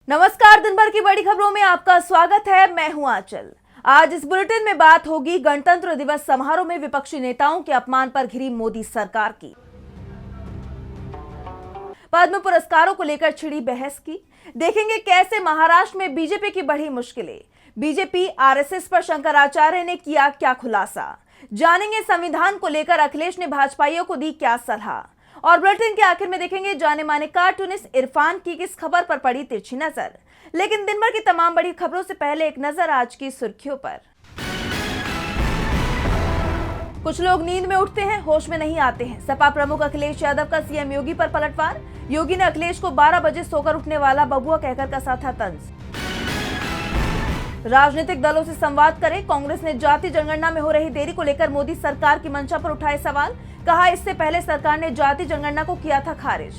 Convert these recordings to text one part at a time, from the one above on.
नमस्कार, दिन भर की बड़ी खबरों में आपका स्वागत है। मैं हूं आंचल। आज इस बुलेटिन में बात होगी गणतंत्र दिवस समारोह में विपक्षी नेताओं के अपमान पर घिरी मोदी सरकार की, पद्म पुरस्कारों को लेकर छिड़ी बहस की, देखेंगे कैसे महाराष्ट्र में बीजेपी की बढ़ी मुश्किलें, बीजेपी आरएसएस पर शंकराचार्य ने किया क्या खुलासा, जानेंगे संविधान को लेकर अखिलेश ने भाजपाइयों को दी क्या सलाह, और बुलेटिन के आखिर में देखेंगे जाने माने कार्टूनिस्ट इरफान की किस खबर पर पड़ी तिरछी नजर। लेकिन दिन भर की तमाम बड़ी खबरों से पहले एक नजर आज की सुर्खियों पर। कुछ लोग नींद में उठते हैं, होश में नहीं आते हैं। सपा प्रमुख अखिलेश यादव का सीएम योगी पर पलटवार। योगी ने अखिलेश को 12 बजे सोकर उठने वाला बबुआ कहकर कसा था तंज। राजनीतिक दलों से संवाद करें, कांग्रेस ने जाति जनगणना में हो रही देरी को लेकर मोदी सरकार की मंशा पर उठाए सवाल। कहा इससे पहले सरकार ने जाति जनगणना को किया था खारिज।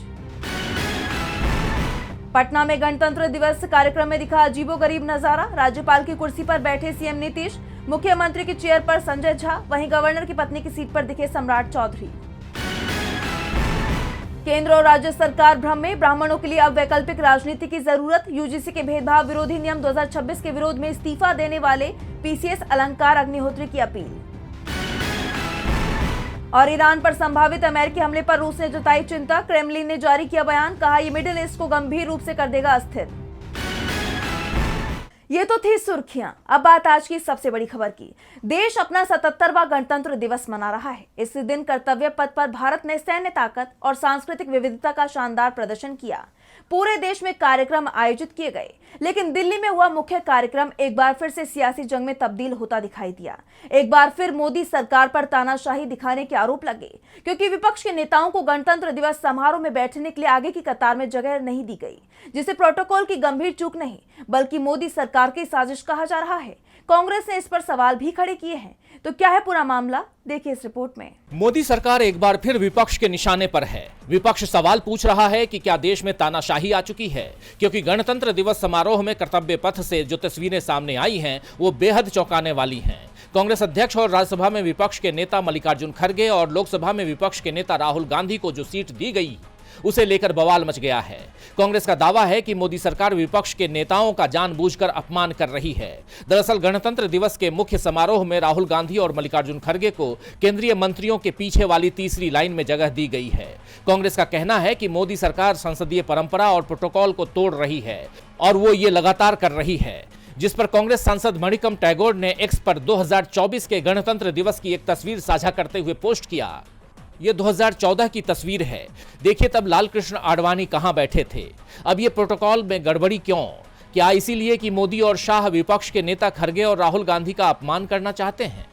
पटना में गणतंत्र दिवस कार्यक्रम में दिखा अजीबोगरीब नजारा। राज्यपाल की कुर्सी पर बैठे सीएम नीतीश, मुख्यमंत्री की चेयर पर संजय झा, वहीं गवर्नर की पत्नी की सीट पर दिखे सम्राट चौधरी। केंद्र और राज्य सरकार भ्रम में, ब्राह्मणों के लिए अब वैकल्पिक राजनीति की जरूरत। यूजीसी के भेदभाव विरोधी नियम 2026 के विरोध में इस्तीफा देने वाले पीसीएस अलंकार अग्निहोत्री की अपील। और ईरान पर संभावित अमेरिकी हमले पर रूस ने जताई चिंता। क्रेमलिन ने जारी किया बयान, कहा यह मिडिल ईस्ट को गंभीर रूप से कर देगा अस्थिर। ये तो थी सुर्खियां। अब बात आज की सबसे बड़ी खबर की। देश अपना 77वां गणतंत्र दिवस मना रहा है। इस दिन कर्तव्य पथ पर भारत ने सैन्य ताकत और सांस्कृतिक विविधता का शानदार प्रदर्शन किया। पूरे देश में कार्यक्रम आयोजित किए गए, लेकिन दिल्ली में हुआ मुख्य कार्यक्रम एक बार फिर से सियासी जंग में तब्दील होता दिखाई दिया। एक बार फिर मोदी सरकार पर तानाशाही दिखाने के आरोप लगे, क्योंकि विपक्ष के नेताओं को गणतंत्र दिवस समारोह में बैठने के लिए आगे की कतार में जगह नहीं दी गई, जिसे प्रोटोकॉल की गंभीर चूक नहीं बल्कि मोदी सरकार की साजिश कहा जा रहा है। कांग्रेस ने इस पर सवाल भी खड़े किए हैं। तो क्या है पूरा मामला, देखिए इस रिपोर्ट में। मोदी सरकार एक बार फिर विपक्ष के निशाने पर है। विपक्ष सवाल पूछ रहा है कि क्या देश में तानाशाही आ चुकी है, क्योंकि गणतंत्र दिवस समारोह में कर्तव्य पथ से जो तस्वीरें सामने आई हैं वो बेहद चौंकाने वाली हैं। कांग्रेस अध्यक्ष और राज्यसभा में विपक्ष के नेता मल्लिकार्जुन खड़गे और लोकसभा में विपक्ष के नेता राहुल गांधी को जो सीट दी गई उसे लेकर बवाल मच गया है। कांग्रेस का दावा है कि मोदी सरकार विपक्ष के नेताओं का जानबूझकर अपमान कर रही है। दरअसल गणतंत्र दिवस के मुख्य समारोह में राहुल गांधी और मल्लिकार्जुन खड़गे को केंद्रीय मंत्रियों के पीछे वाली तीसरी लाइन में जगह दी गई है। कांग्रेस का कहना है कि मोदी सरकार संसदीय परंपरा और प्रोटोकॉल को तोड़ रही है और वो ये लगातार कर रही है, जिस पर कांग्रेस सांसद मणिकम टैगोर ने एक्स पर 2024 के गणतंत्र दिवस की एक तस्वीर साझा करते हुए पोस्ट किया। ये 2014 की तस्वीर है। देखिए तब लाल कृष्ण आडवाणी कहां बैठे थे। अब ये प्रोटोकॉल में गड़बड़ी क्यों? क्या इसीलिए कि मोदी और शाह विपक्ष के नेता खड़गे और राहुल गांधी का अपमान करना चाहते हैं?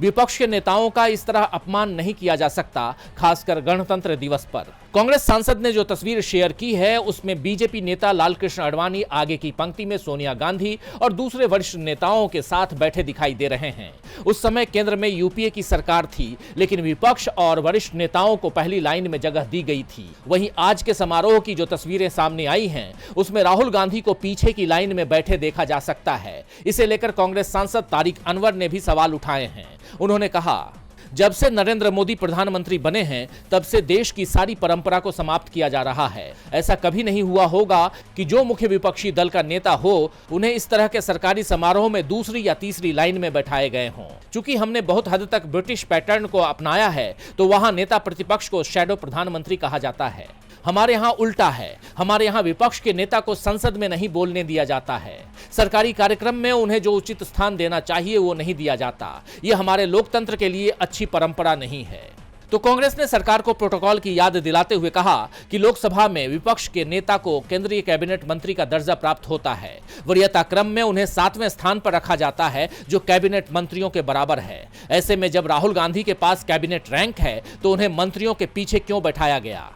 विपक्ष के नेताओं का इस तरह अपमान नहीं किया जा सकता, खासकर गणतंत्र दिवस पर। कांग्रेस सांसद ने जो तस्वीर शेयर की है उसमें बीजेपी नेता लालकृष्ण आडवाणी आगे की पंक्ति में सोनिया गांधी और दूसरे वरिष्ठ नेताओं के साथ बैठे दिखाई दे रहे हैं। उस समय केंद्र में यूपीए की सरकार थी, लेकिन विपक्ष और वरिष्ठ नेताओं को पहली लाइन में जगह दी गई थी। वहीं आज के समारोह की जो तस्वीरें सामने आई हैं उसमें राहुल गांधी को पीछे की लाइन में बैठे देखा जा सकता है। इसे लेकर कांग्रेस सांसद तारिक अनवर ने भी सवाल उठाए हैं। उन्होंने कहा, जब से नरेंद्र मोदी प्रधानमंत्री बने हैं तब से देश की सारी परंपरा को समाप्त किया जा रहा है। ऐसा कभी नहीं हुआ होगा कि जो मुख्य विपक्षी दल का नेता हो उन्हें इस तरह के सरकारी समारोह में दूसरी या तीसरी लाइन में बैठाए गए हों। चूंकि हमने बहुत हद तक ब्रिटिश पैटर्न को अपनाया है तो वहां नेता प्रतिपक्ष को शैडो प्रधानमंत्री कहा जाता है। हमारे यहाँ उल्टा है। हमारे यहाँ विपक्ष के नेता को संसद में नहीं बोलने दिया जाता है। सरकारी कार्यक्रम में उन्हें जो उचित स्थान देना चाहिए वो नहीं दिया जाता। ये हमारे लोकतंत्र के लिए अच्छी परंपरा नहीं है। तो कांग्रेस ने सरकार को प्रोटोकॉल की याद दिलाते हुए कहा कि लोकसभा में विपक्ष के नेता को केंद्रीय कैबिनेट मंत्री का दर्जा प्राप्त होता है। वरीयता क्रम में उन्हें 7वें स्थान पर रखा जाता है, जो कैबिनेट मंत्रियों के बराबर है। ऐसे में जब राहुल गांधी के पास कैबिनेट रैंक है तो उन्हें मंत्रियों के पीछे क्यों बैठाया गया?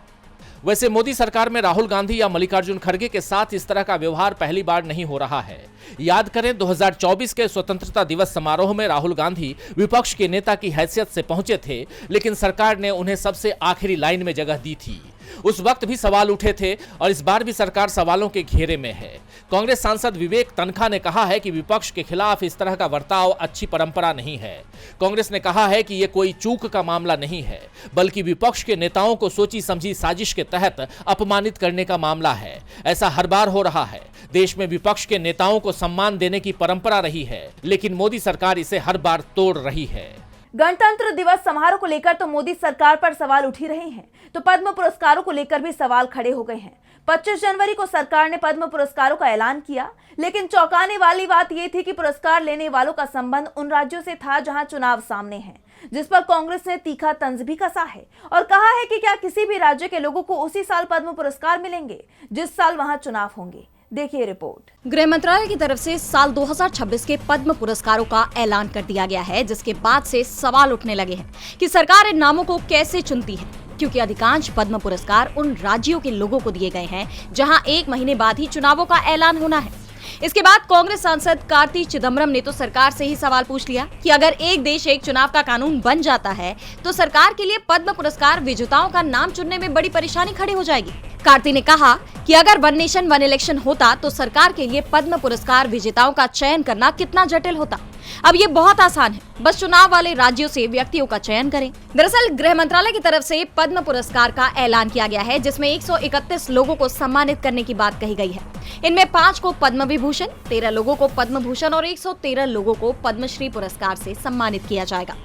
वैसे मोदी सरकार में राहुल गांधी या मल्लिकार्जुन खड़गे के साथ इस तरह का व्यवहार पहली बार नहीं हो रहा है। याद करें 2024 के स्वतंत्रता दिवस समारोह में राहुल गांधी विपक्ष के नेता की हैसियत से पहुंचे थे, लेकिन सरकार ने उन्हें सबसे आखिरी लाइन में जगह दी थी। उस वक्त भी सवाल उठे थे और इस बार भी सरकार सवालों के घेरे में है। कांग्रेस सांसद विवेक तनखा ने कहा है कि विपक्ष के खिलाफ इस तरह का बर्ताव अच्छी परंपरा नहीं है। कांग्रेस ने कहा है कि यह कोई चूक का मामला नहीं है, बल्कि विपक्ष के नेताओं को सोची समझी साजिश के तहत अपमानित करने का मामला है। ऐसा हर बार हो रहा है। देश में विपक्ष के नेताओं को सम्मान देने की परंपरा रही है, लेकिन मोदी सरकार इसे हर बार तोड़ रही है। गणतंत्र दिवस समारोह को लेकर तो मोदी सरकार पर सवाल उठ ही रहे हैं, तो पद्म पुरस्कारों को लेकर भी सवाल खड़े हो गए हैं। 25 जनवरी को सरकार ने पद्म पुरस्कारों का ऐलान किया, लेकिन चौंकाने वाली बात यह थी कि पुरस्कार लेने वालों का संबंध उन राज्यों से था जहां चुनाव सामने है, जिस पर कांग्रेस ने तीखा तंज भी कसा है और कहा है कि क्या किसी भी राज्य के लोगों को उसी साल पद्म पुरस्कार मिलेंगे जिस साल वहां चुनाव होंगे। देखिए रिपोर्ट। गृह मंत्रालय की तरफ से साल 2026 के पद्म पुरस्कारों का ऐलान कर दिया गया है, जिसके बाद से सवाल उठने लगे हैं कि सरकार इन नामों को कैसे चुनती है, क्योंकि अधिकांश पद्म पुरस्कार उन राज्यों के लोगों को दिए गए हैं जहां 1 महीने बाद ही चुनावों का ऐलान होना है। इसके बाद कांग्रेस सांसद कार्ति चिदम्बरम ने तो सरकार से ही सवाल पूछ लिया कि अगर एक देश एक चुनाव का कानून बन जाता है तो सरकार के लिए पद्म पुरस्कार विजेताओं का नाम चुनने में बड़ी परेशानी खड़ी हो जाएगी। कार्ति ने कहा कि अगर वन नेशन वन इलेक्शन होता तो सरकार के लिए पद्म पुरस्कार विजेताओं का चयन करना कितना जटिल होता। अब ये बहुत आसान है, बस चुनाव वाले राज्यों से व्यक्तियों का चयन करें। दरअसल गृह मंत्रालय की तरफ से पद्म पुरस्कार का ऐलान किया गया है, जिसमें 131 लोगों को सम्मानित करने की बात कही गई है। इनमें 5 को पद्म विभूषण, 13 लोगों को पद्म भूषण और 113 लोगों को पद्मश्री पुरस्कार से सम्मानित किया जाएगा।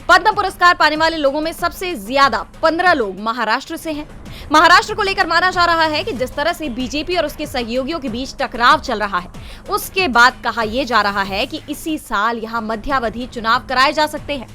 पद्म पुरस्कार पाने वाले लोगों में सबसे ज्यादा 15 लोग महाराष्ट्र से हैं। महाराष्ट्र को लेकर माना जा रहा है कि जिस तरह से बीजेपी और उसके सहयोगियों के बीच टकराव चल रहा है, उसके बाद कहा यह जा रहा है कि इसी साल यहां मध्यावधि चुनाव कराए जा सकते हैं।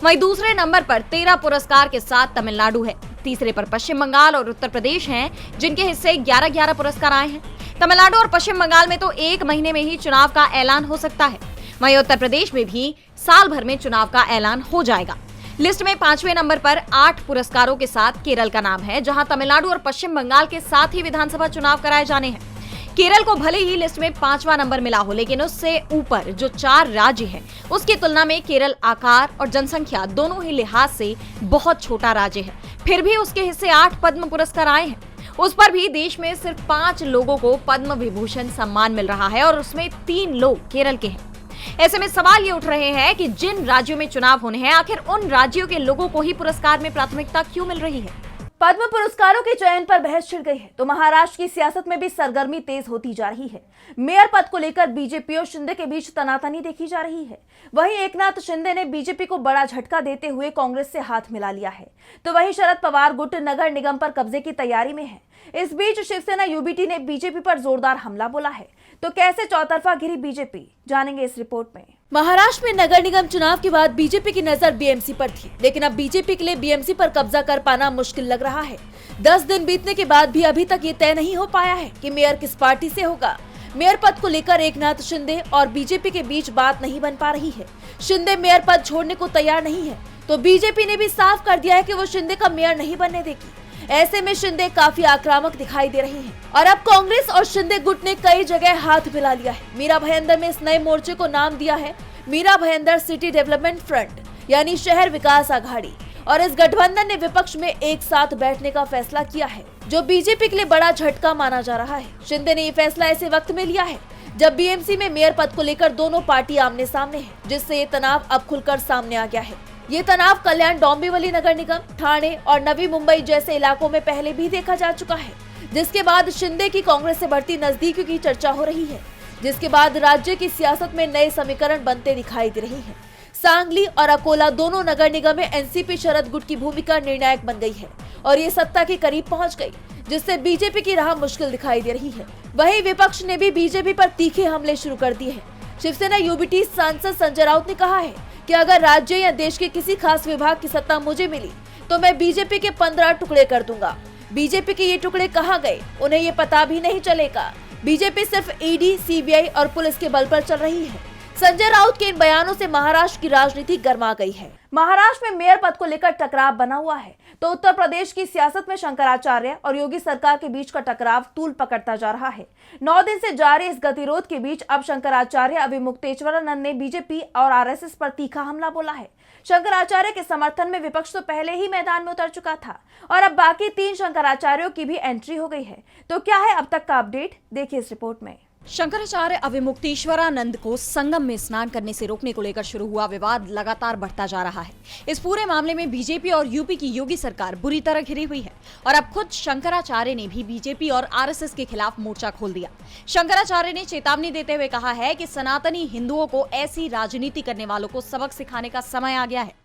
वहीं दूसरे नंबर पर 13 पुरस्कार के साथ तमिलनाडु है। तीसरे पर पश्चिम बंगाल और उत्तर प्रदेश हैं, जिनके हिस्से 11-11 पुरस्कार आए हैं। तमिलनाडु और पश्चिम बंगाल में तो 1 महीने में ही चुनाव का ऐलान हो सकता है। वहीं उत्तर प्रदेश में भी साल भर में चुनाव का ऐलान हो जाएगा। लिस्ट में 5वें नंबर पर 8 पुरस्कारों के साथ केरल का नाम है, जहां तमिलनाडु और पश्चिम बंगाल के साथ ही विधानसभा चुनाव कराए जाने हैं। केरल को भले ही लिस्ट में 5वां नंबर मिला हो, लेकिन उससे ऊपर जो 4 राज्य हैं, उसकी तुलना में केरल आकार और जनसंख्या दोनों ही लिहाज से बहुत छोटा राज्य है। फिर भी उसके हिस्से 8 पद्म पुरस्कार आए हैं। उस पर भी देश में सिर्फ 5 लोगों को पद्म विभूषण सम्मान मिल रहा है और उसमें 3 लोग केरल के हैं। ऐसे में सवाल ये उठ रहे हैं कि जिन राज्यों में चुनाव होने हैं, आखिर उन राज्यों के लोगों को ही पुरस्कार में प्राथमिकता क्यों मिल रही है। पद्म पुरस्कारों के चयन पर बहस छिड़ गई है तो महाराष्ट्र की सियासत में भी सरगर्मी तेज होती जा रही है। मेयर पद को लेकर बीजेपी और शिंदे के बीच तनातनी देखी जा रही है। वहीं एकनाथ शिंदे ने बीजेपी को बड़ा झटका देते हुए कांग्रेस से हाथ मिला लिया है, तो वहीं शरद पवार गुट नगर निगम पर कब्जे की तैयारी में है। इस बीच शिवसेना यूबीटी ने बीजेपी पर जोरदार हमला बोला है, तो कैसे चौतरफा घिरी बीजेपी, जानेंगे इस रिपोर्ट में। महाराष्ट्र में नगर निगम चुनाव के बाद बीजेपी की नजर बीएमसी पर थी, लेकिन अब बीजेपी के लिए बीएमसी पर कब्जा कर पाना मुश्किल लग रहा है। 10 दिन बीतने के बाद भी अभी तक ये तय नहीं हो पाया है कि मेयर किस पार्टी से होगा। मेयर पद को लेकर एकनाथ शिंदे और बीजेपी के बीच बात नहीं बन पा रही है। शिंदे मेयर पद छोड़ने को तैयार नहीं है, तो बीजेपी ने भी साफ कर दिया है कि वो शिंदे का मेयर नहीं बनने देगी। ऐसे में शिंदे काफी आक्रामक दिखाई दे रहे हैं और अब कांग्रेस और शिंदे गुट ने कई जगह हाथ मिला लिया है। मीरा भयंदर ने इस नए मोर्चे को नाम दिया है Mira Bhayandar city development front, यानी शहर विकास आघाड़ी। और इस गठबंधन ने विपक्ष में एक साथ बैठने का फैसला किया है, जो बीजेपी के लिए बड़ा झटका माना जा रहा है। शिंदे ने ये फैसला ऐसे वक्त में लिया है जब बीएमसी में मेयर पद को लेकर दोनों पार्टी आमने सामने है, जिससे ये तनाव अब खुलकर सामने आ गया है। ये तनाव कल्याण डोंबिवली नगर निगम, ठाणे और नवी मुंबई जैसे इलाकों में पहले भी देखा जा चुका है, जिसके बाद शिंदे की कांग्रेस से बढ़ती नजदीकियों की चर्चा हो रही है, जिसके बाद राज्य की सियासत में नए समीकरण बनते दिखाई दे रहे हैं। सांगली और अकोला दोनों नगर निगम में एनसीपी शरद गुट की भूमिका निर्णायक बन गई है और ये सत्ता के करीब पहुंच गई, जिससे बीजेपी की राह मुश्किल दिखाई दे रही है। वहीं विपक्ष ने भी बीजेपी पर तीखे हमले शुरू कर दिए हैं। शिवसेना यूबीटी सांसद संजय राउत ने कहा है कि अगर राज्य या देश के किसी खास विभाग की सत्ता मुझे मिली तो मैं बीजेपी के 15 टुकड़े कर दूंगा। बीजेपी के ये टुकड़े कहाँ गए, उन्हें ये पता भी नहीं चलेगा। बीजेपी सिर्फ ईडी, सीबीआई और पुलिस के बल पर चल रही है। संजय राउत के इन बयानों से महाराष्ट्र की राजनीति गर्मा गई है। महाराष्ट्र में मेयर पद को लेकर टकराव बना हुआ है, तो उत्तर प्रदेश की सियासत में शंकराचार्य और योगी सरकार के बीच का टकराव तूल पकड़ता जा रहा है। 9 दिन से जारी इस गतिरोध के बीच अब शंकराचार्य अभिमुक्तेश्वरानंद ने बीजेपी और आरएसएस पर तीखा हमला बोला है। शंकराचार्य के समर्थन में विपक्ष तो पहले ही मैदान में उतर चुका था और अब बाकी 3 शंकराचार्यों की भी एंट्री हो गई है। तो क्या है अब तक का अपडेट, देखिए इस रिपोर्ट में। शंकराचार्य अभिमुक्तेश्वरानंद को संगम में स्नान करने से रोकने को लेकर शुरू हुआ विवाद लगातार बढ़ता जा रहा है। इस पूरे मामले में बीजेपी और यूपी की योगी सरकार बुरी तरह घिरी हुई है और अब खुद शंकराचार्य ने भी बीजेपी और आरएसएस के खिलाफ मोर्चा खोल दिया। शंकराचार्य ने चेतावनी देते हुए कहा है कि सनातनी हिंदुओं को ऐसी राजनीति करने वालों को सबक सिखाने का समय आ गया है।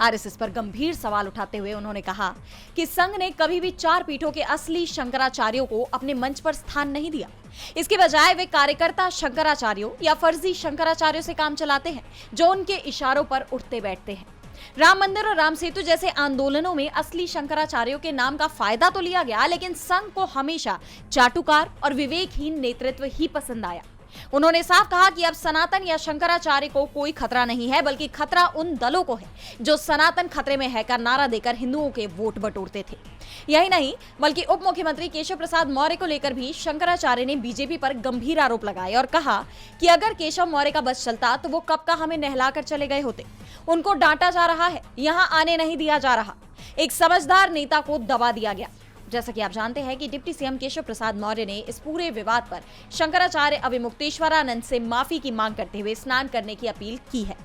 आरएसएस पर गंभीर सवाल उठाते हुए उन्होंने कहा कि संघ ने कभी भी 4 पीठों के असली शंकराचार्यों को अपने मंच पर स्थान नहीं दिया। इसके बजाय वे कार्यकर्ता शंकराचार्यों या फर्जी शंकराचार्यों से काम चलाते हैं जो उनके इशारों पर उठते बैठते हैं। राम मंदिर और राम सेतु जैसे आंदोलनों में असली शंकराचार्यों के नाम का फायदा तो लिया गया, लेकिन संघ को हमेशा चाटुकार और विवेकहीन नेतृत्व ही पसंद आया। उन्होंने साफ कहा कि अब सनातन या शंकराचार्य को कोई खतरा नहीं है, बल्कि खतरा उन दलों को है जो सनातन खतरे में है का नारा देकर हिंदुओं के वोट बटोरते थे। यही नहीं, बल्कि उप मुख्यमंत्री केशव प्रसाद मौर्य को लेकर भी शंकराचार्य ने बीजेपी पर गंभीर आरोप लगाए और कहा कि अगर केशव मौर्य का बस चलता तो वो कब का हमें नहलाकर चले गए होते। उनको डांटा जा रहा है, यहाँ आने नहीं दिया जा रहा। एक समझदार नेता को दबा दिया गया। जैसा कि आप जानते हैं कि डिप्टी सीएम केशव प्रसाद मौर्य ने इस पूरे विवाद पर शंकराचार्य अभिमुक्तेश्वरानंद से माफी की मांग करते हुए स्नान करने की अपील की है।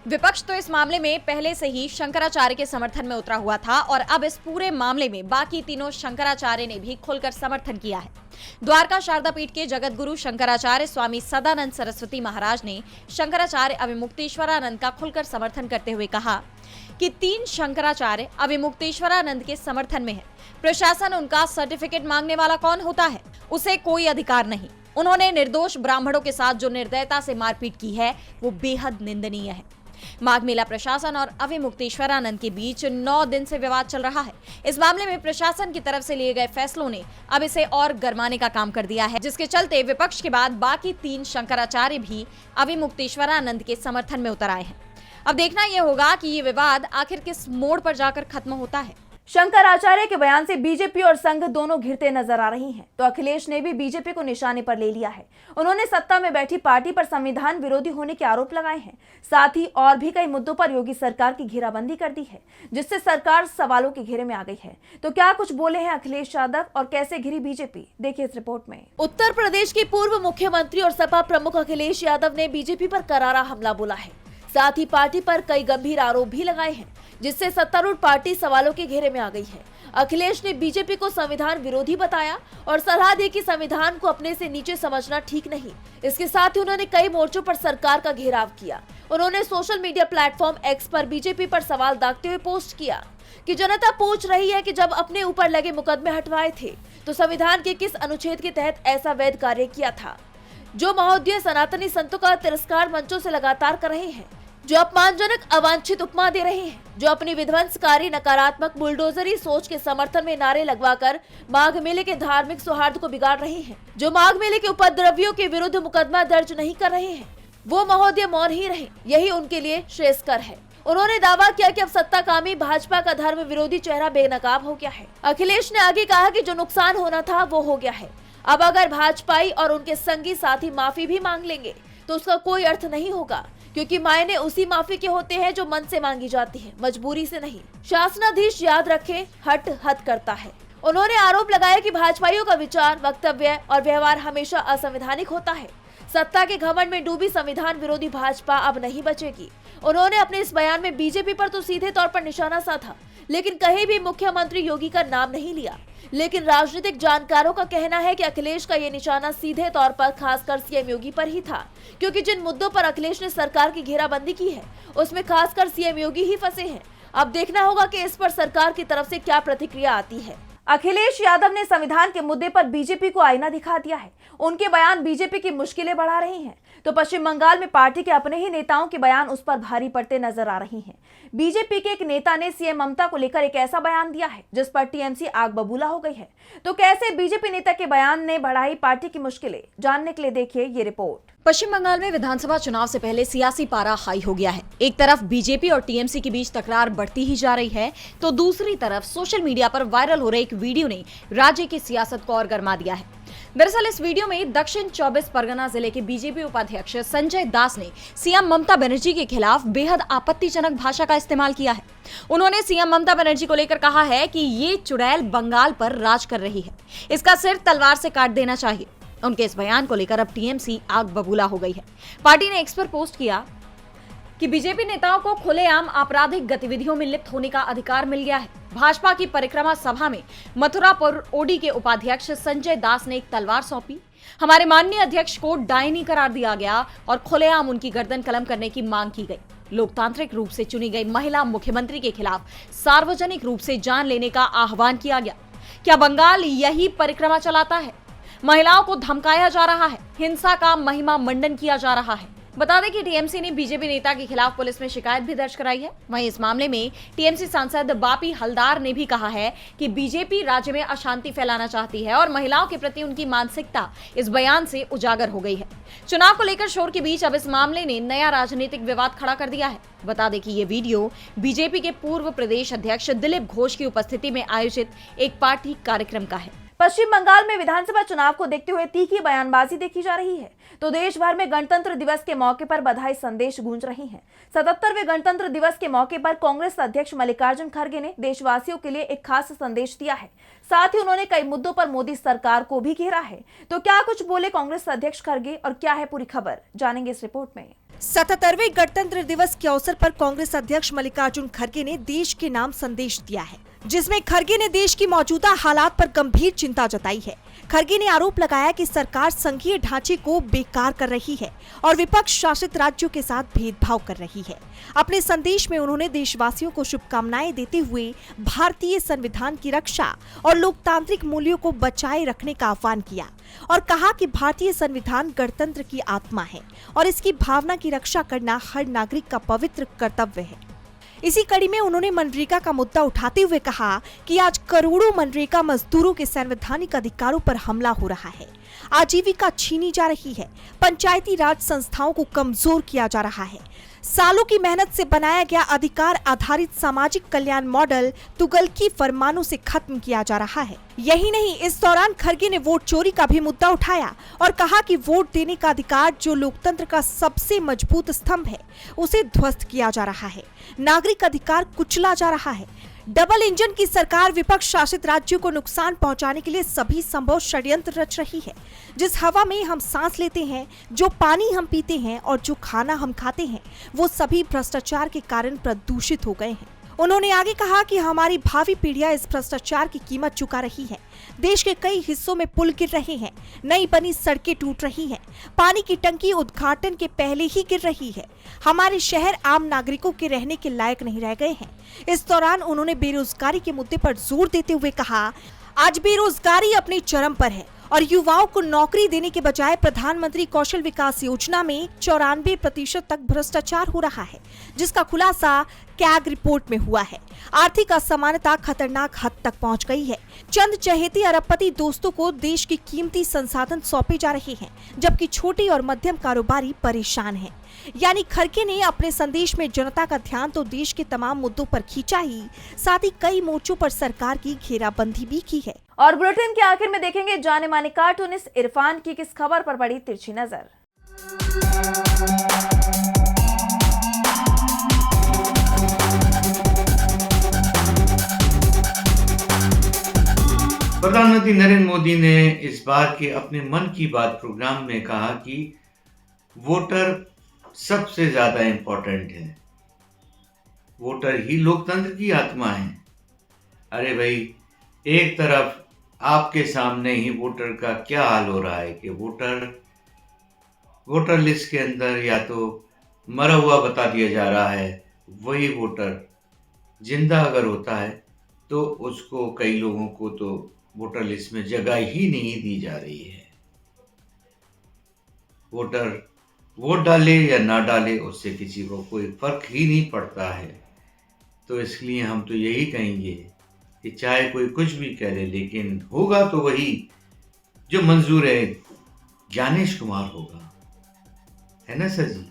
विपक्ष तो इस मामले में पहले से ही शंकराचार्य के समर्थन में उतरा हुआ था और अब इस पूरे मामले में बाकी तीनों शंकराचार्य ने भी खुलकर समर्थन किया है। द्वारका शारदा पीठ के जगत गुरु शंकराचार्य स्वामी सदानंद सरस्वती महाराज ने शंकराचार्य अभिमुक्तेश्वरानंद का खुलकर समर्थन करते हुए कहा कि 3 शंकराचार्य अभिमुक्तेश्वरानंद के समर्थन में है। प्रशासन उनका सर्टिफिकेट मांगने वाला कौन होता है, उसे कोई अधिकार नहीं। उन्होंने निर्दोष ब्राह्मणों के साथ जो निर्दयता से मारपीट की है वो बेहद निंदनीय है। माघ मेला प्रशासन और अभिमुक्तेश्वरानंद के बीच 9 दिन से विवाद चल रहा है। इस मामले में प्रशासन की तरफ से लिए गए फैसलों ने अब इसे और गरमाने का काम कर दिया है, जिसके चलते विपक्ष के बाद बाकी 3 शंकराचार्य भी अभिमुक्तेश्वरानंद के समर्थन में उतर आए हैं। अब देखना यह होगा कि ये विवाद आखिर किस मोड़ पर जाकर खत्म होता है। शंकराचार्य के बयान से बीजेपी और संघ दोनों घिरते नजर आ रही हैं, तो अखिलेश ने भी बीजेपी को निशाने पर ले लिया है। उन्होंने सत्ता में बैठी पार्टी पर संविधान विरोधी होने के आरोप लगाए हैं। साथ ही और भी कई मुद्दों पर योगी सरकार की घेराबंदी कर दी है, जिससे सरकार सवालों के घेरे में आ गई है। तो क्या कुछ बोले हैं अखिलेश यादव और कैसे घिरी बीजेपी, देखिए इस रिपोर्ट में। उत्तर प्रदेश के पूर्व मुख्यमंत्री और सपा प्रमुख अखिलेश यादव ने बीजेपी पर करारा हमला बोला है। साथ ही पार्टी पर कई गंभीर आरोप भी लगाए हैं, जिससे सत्तारूढ़ पार्टी सवालों के घेरे में आ गई है। अखिलेश ने बीजेपी को संविधान विरोधी बताया और सलाह दी कि संविधान को अपने से नीचे समझना ठीक नहीं। इसके साथ ही उन्होंने कई मोर्चों पर सरकार का घेराव किया। उन्होंने सोशल मीडिया प्लेटफॉर्म एक्स पर बीजेपी पर सवाल दागते हुए पोस्ट किया कि जनता पूछ रही है कि जब अपने ऊपर लगे मुकदमे हटवाए थे तो संविधान के किस अनुच्छेद के तहत ऐसा वैध कार्य किया था। जो महोदय सनातनी संतों का तिरस्कार मंचों से लगातार कर रहे हैं, जो अपमानजनक अवांछित उपमा दे रहे हैं, जो अपनी विध्वंसकारी नकारात्मक बुलडोजरी सोच के समर्थन में नारे लगवाकर माघ मेले के धार्मिक सौहार्द को बिगाड़ रहे हैं, जो माघ मेले के उपद्रवियों के विरुद्ध मुकदमा दर्ज नहीं कर रहे हैं, वो महोदय मौन ही रहे, यही उनके लिए श्रेयस्कर है। उन्होंने दावा किया कि अब सत्ताकामी भाजपा का धर्म विरोधी चेहरा बेनकाब हो गया है। अखिलेश ने आगे कहा कि जो नुकसान होना था वो हो गया है। अब अगर भाजपाई और उनके संगी साथी माफी भी मांग लेंगे तो उसका कोई अर्थ नहीं होगा, क्योंकि मायने उसी माफी के होते हैं जो मन से मांगी जाती है, मजबूरी से नहीं। शासनाधीश याद रखे, हद करता है। उन्होंने आरोप लगाया कि भाजपाइयों का विचार, वक्तव्य और व्यवहार हमेशा असंवैधानिक होता है। सत्ता के घमंड में डूबी संविधान विरोधी भाजपा अब नहीं बचेगी। उन्होंने अपने इस बयान में बीजेपी पर तो सीधे तौर पर निशाना साधा, लेकिन कहीं भी मुख्यमंत्री योगी का नाम नहीं लिया। लेकिन राजनीतिक जानकारों का कहना है कि अखिलेश का ये निशाना सीधे तौर पर खासकर सीएम योगी पर ही था, क्योंकि जिन मुद्दों पर अखिलेश ने सरकार की घेराबंदी की है उसमें खासकर सीएम योगी ही फंसे हैं। अब देखना होगा कि इस पर सरकार की तरफ से क्या प्रतिक्रिया आती है। अखिलेश यादव ने संविधान के मुद्दे पर बीजेपी को आईना दिखा दिया है। उनके बयान बीजेपी की मुश्किलें बढ़ा रही हैं। तो पश्चिम बंगाल में पार्टी के अपने ही नेताओं के बयान उस पर भारी पड़ते नजर आ रही हैं। बीजेपी के एक नेता ने सीएम ममता को लेकर एक ऐसा बयान दिया है जिस पर टीएमसी आग बबूला हो गई है। तो कैसे बीजेपी नेता के बयान ने बढ़ाई पार्टी की मुश्किलें, जानने के लिए देखिए ये रिपोर्ट। पश्चिम बंगाल में विधानसभा चुनाव से पहले सियासी पारा हाई हो गया है। एक तरफ बीजेपी और टीएमसी के बीच तकरार बढ़ती ही जा रही है, तो दूसरी तरफ सोशल मीडिया पर वायरल हो रहे एक वीडियो ने राज्य की सियासत को और गर्मा दिया है। दरअसल इस वीडियो में दक्षिण 24 परगना जिले के बीजेपी उपाध्यक्ष संजय दास ने सीएम ममता बनर्जी के खिलाफ बेहद आपत्तिजनक भाषा का इस्तेमाल किया है। उन्होंने सीएम ममता बनर्जी को लेकर कहा है कि ये चुड़ैल बंगाल पर राज कर रही है, इसका सिर तलवार से काट देना चाहिए। उनके इस बयान को लेकर अब टीएमसी आग बबूला हो गई है। पार्टी ने एक्स पर पोस्ट किया कि बीजेपी नेताओं को खुलेआम आपराधिक गतिविधियों में लिप्त होने का अधिकार मिल गया है। भाजपा की परिक्रमा सभा में मथुरापुर ओडी के उपाध्यक्ष संजय दास ने एक तलवार सौंपी। हमारे माननीय अध्यक्ष को डायनी करार दिया गया और खुलेआम उनकी गर्दन कलम करने की मांग की गई। लोकतांत्रिक रूप से चुनी गई महिला मुख्यमंत्री के खिलाफ सार्वजनिक रूप से जान लेने का आह्वान किया गया। क्या बंगाल यही परिक्रमा चलाता है? महिलाओं को धमकाया जा रहा है, हिंसा का महिमा मंडन किया जा रहा है। बता दें कि टीएमसी ने बीजेपी नेता के खिलाफ पुलिस में शिकायत भी दर्ज कराई है। वहीं इस मामले में टीएमसी सांसद बापी हलदार ने भी कहा है कि बीजेपी राज्य में अशांति फैलाना चाहती है और महिलाओं के प्रति उनकी मानसिकता इस बयान से उजागर हो गई है। चुनाव को लेकर शोर के बीच अब इस मामले ने नया राजनीतिक विवाद खड़ा कर दिया है। बता दें कि ये वीडियो बीजेपी के पूर्व प्रदेश अध्यक्ष दिलीप घोष की उपस्थिति में आयोजित एक पार्टी कार्यक्रम का है। पश्चिम बंगाल में विधानसभा चुनाव को देखते हुए तीखी बयानबाजी देखी जा रही है। तो देश भर में गणतंत्र दिवस के मौके पर बधाई संदेश गूंज रही हैं। 77वें गणतंत्र दिवस के मौके पर कांग्रेस अध्यक्ष मल्लिकार्जुन खड़गे ने देशवासियों के लिए एक खास संदेश दिया है। साथ ही उन्होंने कई मुद्दों पर मोदी सरकार को भी घेरा है। तो क्या कुछ बोले कांग्रेस अध्यक्ष खड़गे और क्या है पूरी खबर, जानेंगे इस रिपोर्ट में। 77वें गणतंत्र दिवस के अवसर पर कांग्रेस अध्यक्ष मल्लिकार्जुन खड़गे ने देश के नाम संदेश दिया है, जिसमें खड़गे ने देश की मौजूदा हालात पर गंभीर चिंता जताई है। खड़गे ने आरोप लगाया कि सरकार संघीय ढांचे को बेकार कर रही है और विपक्ष शासित राज्यों के साथ भेदभाव कर रही है। अपने संदेश में उन्होंने देशवासियों को शुभकामनाएं देते हुए भारतीय संविधान की रक्षा और लोकतांत्रिक मूल्यों को बचाए रखने का आह्वान किया और कहा कि भारतीय संविधान गणतंत्र की आत्मा है और इसकी भावना की रक्षा करना हर नागरिक का पवित्र कर्तव्य है। इसी कड़ी में उन्होंने मनरेगा का मुद्दा उठाते हुए कहा कि आज करोड़ों मनरेगा मजदूरों के संवैधानिक अधिकारों पर हमला हो रहा है, आजीविका छीनी जा रही है, पंचायती राज संस्थाओं को कमजोर किया जा रहा है। सालों की मेहनत से बनाया गया अधिकार आधारित सामाजिक कल्याण मॉडल तुगलकी फरमानों से खत्म किया जा रहा है। यही नहीं, इस दौरान खड़गे ने वोट चोरी का भी मुद्दा उठाया और कहा कि वोट देने का अधिकार जो लोकतंत्र का सबसे मजबूत स्तंभ है, उसे ध्वस्त किया जा रहा है, नागरिक अधिकार कुचला जा रहा है। डबल इंजन की सरकार विपक्ष शासित राज्यों को नुकसान पहुंचाने के लिए सभी संभव षड्यंत्र रच रही है। जिस हवा में हम सांस लेते हैं, जो पानी हम पीते हैं और जो खाना हम खाते हैं, वो सभी भ्रष्टाचार के कारण प्रदूषित हो गए हैं। उन्होंने आगे कहा कि हमारी भावी पीढ़ियां इस भ्रष्टाचार की कीमत चुका रही है। देश के कई हिस्सों में पुल गिर रहे हैं, नई बनी सड़कें टूट रही हैं, पानी की टंकी उद्घाटन के पहले ही गिर रही है। हमारे शहर आम नागरिकों के रहने के लायक नहीं रह गए हैं। इस दौरान उन्होंने बेरोजगारी के मुद्दे पर जोर देते हुए कहा, आज बेरोजगारी अपने चरम पर है और युवाओं को नौकरी देने के बजाय प्रधानमंत्री कौशल विकास योजना में 94% तक भ्रष्टाचार हो रहा है, जिसका खुलासा कैग रिपोर्ट में हुआ है। आर्थिक असमानता खतरनाक हद तक पहुंच गई है। चंद चहेती अरबपति दोस्तों को देश की कीमती संसाधन सौंपे जा रहे हैं, जबकि छोटे और मध्यम कारोबारी परेशान हैं। यानी खड़गे ने अपने संदेश में जनता का ध्यान तो देश के तमाम मुद्दों पर खींचा ही, साथ ही कई मोर्चों पर सरकार की घेराबंदी भी की है। और बुलेटिन के आखिर में देखेंगे जाने माने कार्टूनिस्ट इरफान की किस खबर पर पड़ी तिरछी नजर। प्रधानमंत्री नरेंद्र मोदी ने इस बार के अपने मन की बात प्रोग्राम में कहा कि वोटर सबसे ज्यादा इंपॉर्टेंट है, वोटर ही लोकतंत्र की आत्मा है। अरे भाई, एक तरफ आपके सामने ही वोटर का क्या हाल हो रहा है कि वोटर लिस्ट के अंदर या तो मरा हुआ बता दिया जा रहा है, वही वोटर जिंदा अगर होता है तो उसको, कई लोगों को तो वोटर लिस्ट में जगह ही नहीं दी जा रही है। वोटर वोट डाले या ना डाले उससे किसी को कोई फर्क ही नहीं पड़ता है। तो इसलिए हम तो यही कहेंगे कि चाहे कोई कुछ भी करे, लेकिन होगा तो वही जो मंजूर है, ज्ञानेश कुमार होगा, है ना सर जी?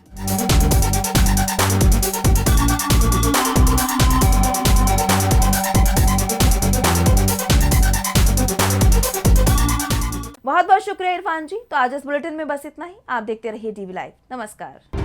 बहुत बहुत शुक्रिया इरफान जी। तो आज इस बुलेटिन में बस इतना ही। आप देखते रहिए टीवी लाइव। नमस्कार।